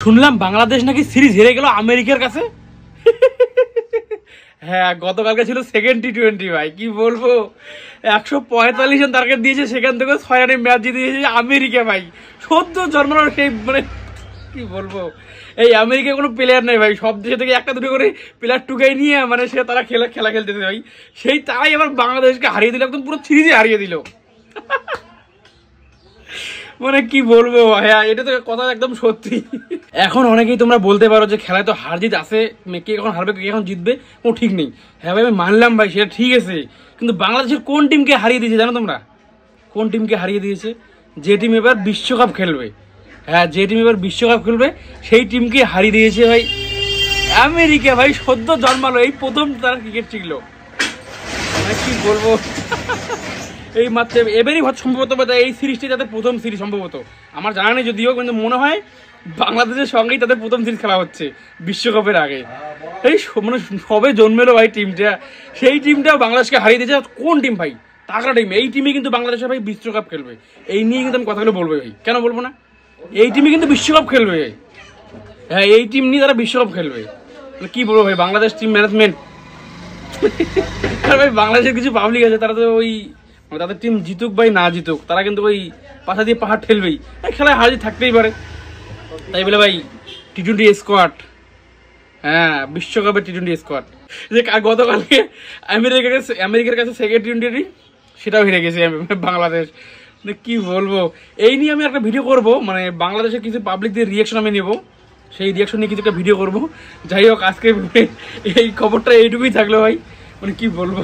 শুনলাম বাংলাদেশ নাকি সিরিজ হেরে গেল আমেরিকার কাছে। হ্যাঁ, গতকালকে ছিল সেকেন্ড টি-20 ভাই, কি বলবো 145 রান টার্গেট দিয়েছে, সেখান থেকে 6 রানে ম্যাচ জিতে দিয়েছে আমেরিকা ভাই। সদ্য জন্মানো সেই মানে কি বলবো, এই আমেরিকায় কোনো প্লেয়ার নেই ভাই, সব দেশে থেকে একটা দুটো করে প্লেয়ার টুকাই নিয়ে মানে সে তারা খেলা খেলতেছে ভাই, সেই তারাই আবার বাংলাদেশকে হারিয়ে দিল, একদম পুরো সিরিজে হারিয়ে দিল। মানে কি বলবো ভাইয়া, এটা তো কথা একদম সত্যি। এখন অনেকেই তোমরা বলতে পারো যে খেলায় তো হার জিত আছে, কে এখন হারবে কে এখন জিতবে কোনো ঠিক নেই। হ্যাঁ ভাই, আমি মানলাম ভাই, সেটা ঠিক আছে, কিন্তু বাংলাদেশের কোন টিমকে হারিয়ে দিয়েছে জানো তোমরা? কোন টিমকে হারিয়ে দিয়েছে? যে টিম এবার বিশ্বকাপ খেলবে, হ্যাঁ যে টিম এবার বিশ্বকাপ খেলবে সেই টিমকে হারিয়ে দিয়েছে ভাই আমেরিকা ভাই। সদ্য জন্মালো, এই প্রথম তারা ক্রিকেট শিখলো, মানে কি বলবো। এই মাত্র এবারই সম্ভবত এই সিরিজটি তাদের প্রথম সিরিজ, সম্ভবত আমার জানা নেই যদিও, কিন্তু মনে হয় বাংলাদেশের সঙ্গেই তাদের প্রথম সিরিজ খেলা হচ্ছে বিশ্বকাপের আগে। এই মানে সবে জন্মেলো ভাই টিমটা, সেই টিমটাও বাংলাদেশকে হারিয়ে দিয়েছে। কোন টিম ভাই? তাগড়া টিম, এই টিমে কিন্তু বাংলাদেশের ভাই বিশ্বকাপ খেলবে। এই নিয়ে কিন্তু আমি কথাগুলো বলবো ভাই, কেন বলবো না, এই টিমে কিন্তু বিশ্বকাপ খেলবে। হ্যাঁ, এই টিম নিয়ে তারা বিশ্বকাপ খেলবে, কি বলবো ভাই, বাংলাদেশ টিম ম্যানেজমেন্ট। ভাই বাংলাদেশের কিছু পাবলিক আছে, তারা তো ওই তাদের টিম জিতুক ভাই না জিতুক, তারা কিন্তু ওই পাশা দিয়ে পাহাড় ঠেলবেই, খেলায় হারিয়ে থাকতেই পারে। তাই বলে ভাই টি-20 স্কোয়াড, হ্যাঁ বিশ্বকাপের টি-20 স্কোয়াড, যে গতকালকে আমেরিকার কাছে সেকেন্ড টি-20 সেটাও হেরে গেছে বাংলাদেশ। কি বলবো, এই নিয়ে আমি একটা ভিডিও করব, মানে বাংলাদেশের কিছু পাবলিকদের রিয়াকশন আমি নেব, সেই রিয়াকশন নিয়ে কিছু একটা ভিডিও করব। যাই হোক, আজকে এই খবরটা এইটুকুই থাকলো ভাই, মানে কি বলবো।